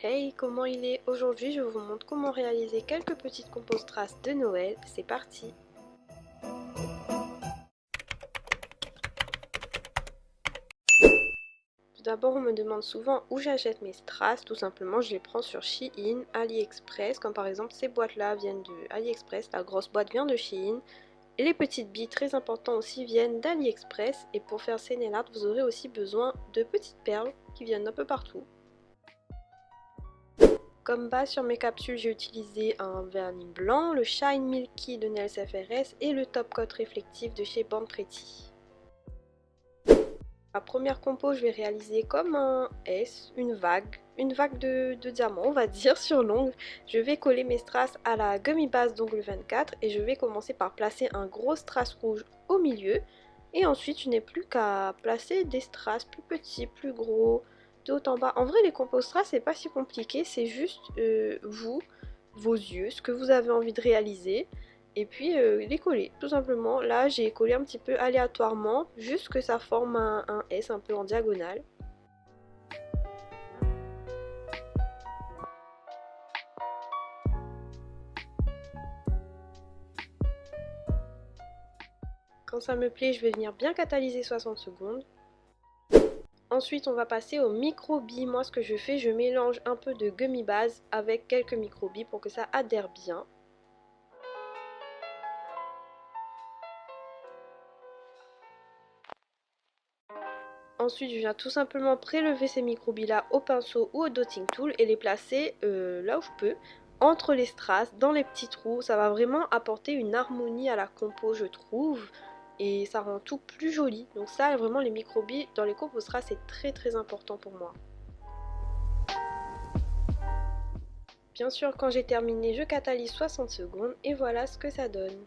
Hey, comment il est? Aujourd'hui, je vous montre comment réaliser quelques petites compos strass de Noël. C'est parti! Tout d'abord, on me demande souvent où j'achète mes strass. Tout simplement, je les prends sur Shein, AliExpress. Comme par exemple, ces boîtes-là viennent de AliExpress. La grosse boîte vient de Shein. Et les petites billes, très importantes aussi, viennent d'AliExpress. Et pour faire ces nail art, vous aurez aussi besoin de petites perles qui viennent d'un peu partout. Comme base sur mes capsules, j'ai utilisé un vernis blanc, le Shine Milky de Nails FRS et le Top Coat réflectif de chez Born Pretty. La première compo, je vais réaliser comme un S, une vague de diamants, on va dire, sur l'ongle. Je vais coller mes strass à la gummy base d'ongle 24 et je vais commencer par placer un gros strass rouge au milieu. Et ensuite, je n'ai plus qu'à placer des strass plus petits, plus gros, de haut en bas. En vrai, les compos strass, c'est pas si compliqué, c'est juste vous, vos yeux, ce que vous avez envie de réaliser. Et puis les coller, tout simplement. Là, j'ai collé un petit peu aléatoirement, juste que ça forme un S un peu en diagonale. Quand ça me plaît, je vais venir bien catalyser 60 secondes. Ensuite, on va passer au micro-billes. Moi, ce que je fais, je mélange un peu de gummy base avec quelques micro-billes pour que ça adhère bien. Ensuite, je viens tout simplement prélever ces micro-billes là au pinceau ou au dotting tool et les placer là où je peux, entre les strass, dans les petits trous. Ça va vraiment apporter une harmonie à la compo, je trouve, et ça rend tout plus joli. Donc ça, vraiment, les micro-billes dans les compos strass, c'est très important pour moi. Bien sûr, quand j'ai terminé, je catalyse 60 secondes et voilà ce que ça donne.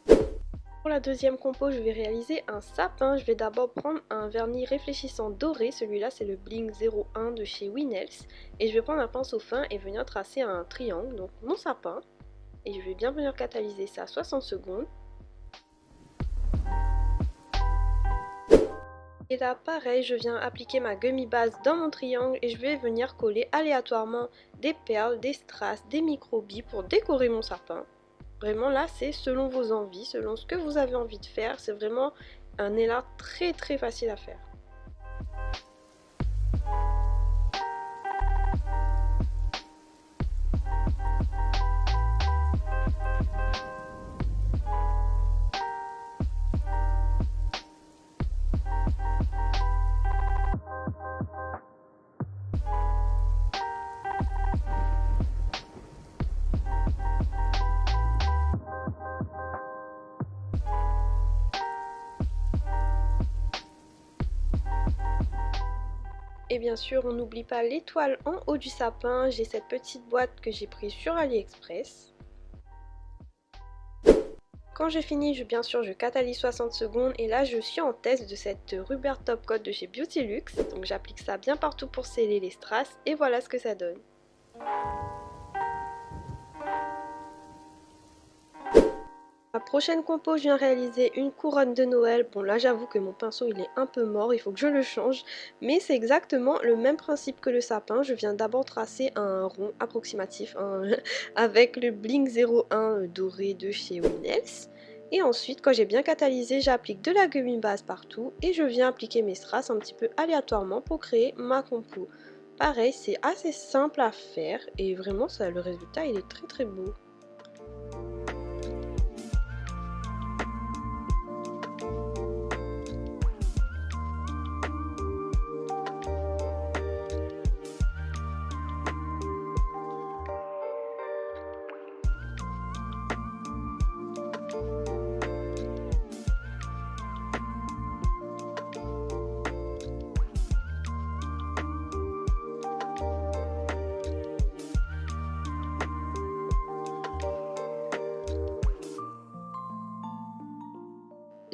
Pour la deuxième compo, je vais réaliser un sapin. Je vais d'abord prendre un vernis réfléchissant doré. Celui-là, c'est le Bling 01 de chez Winnels. Et je vais prendre un pinceau fin et venir tracer un triangle, donc mon sapin. Et je vais bien venir catalyser ça 60 secondes. Et là, pareil, je viens appliquer ma gummy base dans mon triangle et je vais venir coller aléatoirement des perles, des strass, des micro-billes pour décorer mon sapin. Vraiment là, c'est selon vos envies, selon ce que vous avez envie de faire. C'est vraiment un nail art très facile à faire. Et bien sûr, on n'oublie pas l'étoile en haut du sapin. J'ai cette petite boîte que j'ai prise sur AliExpress. Quand j'ai fini, bien sûr, je catalyse 60 secondes et là, je suis en test de cette Rubber Top Coat de chez Beauty Luxe. Donc j'applique ça bien partout pour sceller les strass et voilà ce que ça donne. La prochaine compo, je viens réaliser une couronne de Noël. Bon là j'avoue que mon pinceau il est un peu mort, il faut que je le change. Mais c'est exactement le même principe que le sapin. Je viens d'abord tracer un rond approximatif avec le Bling 01 doré de chez Winnels. Et ensuite quand j'ai bien catalysé, j'applique de la gummy base partout. Et je viens appliquer mes strass un petit peu aléatoirement pour créer ma compo. Pareil, c'est assez simple à faire et vraiment ça, le résultat il est très beau.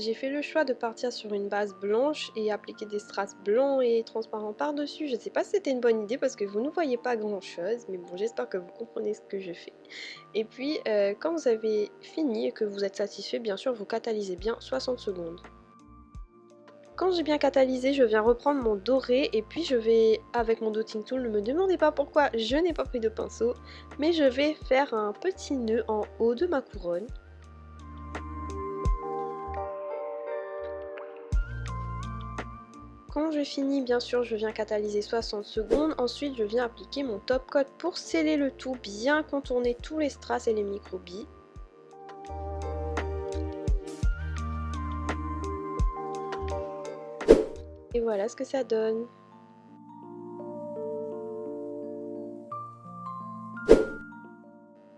J'ai fait le choix de partir sur une base blanche et appliquer des strass blancs et transparents par-dessus. Je ne sais pas si c'était une bonne idée parce que vous ne voyez pas grand-chose, mais bon, j'espère que vous comprenez ce que je fais. Et puis, quand vous avez fini et que vous êtes satisfait, bien sûr, vous catalysez bien 60 secondes. Quand j'ai bien catalysé, je viens reprendre mon doré et puis je vais, avec mon dotting tool, ne me demandez pas pourquoi je n'ai pas pris de pinceau, mais je vais faire un petit nœud en haut de ma couronne. Quand je finis, bien sûr, je viens catalyser 60 secondes. Ensuite, je viens appliquer mon top coat pour sceller le tout, bien contourner tous les strass et les microbilles. Et voilà ce que ça donne.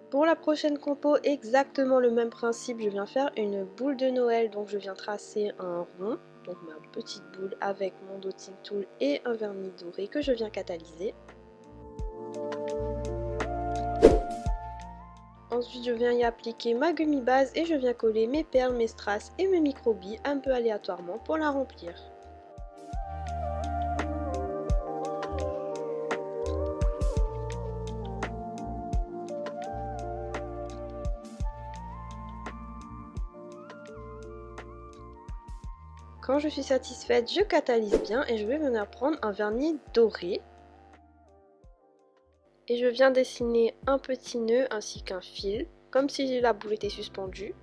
Pour la prochaine compo, exactement le même principe, je viens faire une boule de Noël, donc je viens tracer un rond, donc ma petite boule avec mon dotting tool et un vernis doré que je viens catalyser. Ensuite, je viens y appliquer ma gummy base et je viens coller mes perles, mes strass et mes microbilles un peu aléatoirement pour la remplir. Quand je suis satisfaite, je catalyse bien et je vais venir prendre un vernis doré. Et je viens dessiner un petit nœud ainsi qu'un fil, comme si la boule était suspendue.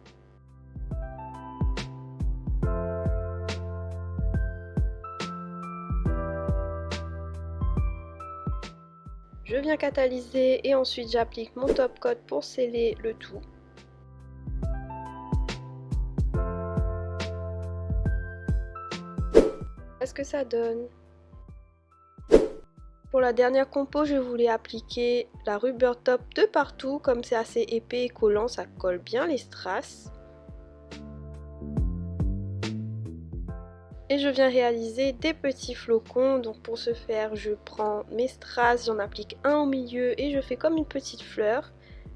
Je viens catalyser et ensuite j'applique mon top coat pour sceller le tout. Qu'est-ce que ça donne? Pour la dernière compo, je voulais appliquer la rubber top de partout. Comme c'est assez épais et collant, ça colle bien les strass. Et je viens réaliser des petits flocons. Donc pour ce faire, je prends mes strass, j'en applique un au milieu et je fais comme une petite fleur.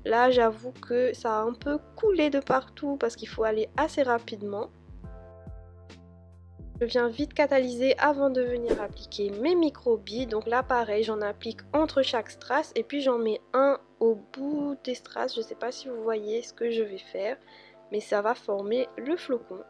Là, j'avoue que ça a un peu coulé de partout parce qu'il faut aller assez rapidement. Je viens vite catalyser avant de venir appliquer mes microbilles. Donc là pareil, j'en applique entre chaque strass et puis j'en mets un au bout des strass. Je ne sais pas si vous voyez ce que je vais faire, mais ça va former le flocon.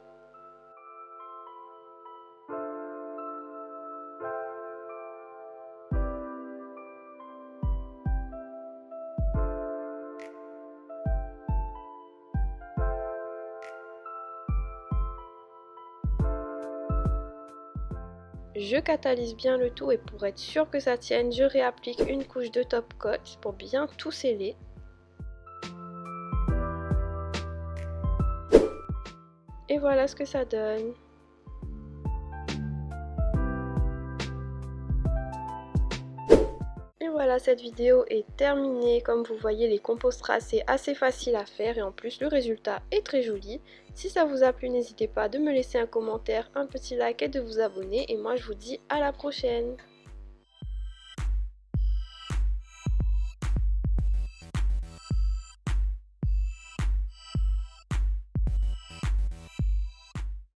Je catalyse bien le tout et pour être sûr que ça tienne, je réapplique une couche de top coat pour bien tout sceller. Et voilà ce que ça donne. Et voilà, cette vidéo est terminée. Comme vous voyez, les compos strass c'est assez facile à faire et en plus le résultat est très joli. Si ça vous a plu, n'hésitez pas de me laisser un commentaire, un petit like et de vous abonner. Et moi je vous dis à la prochaine.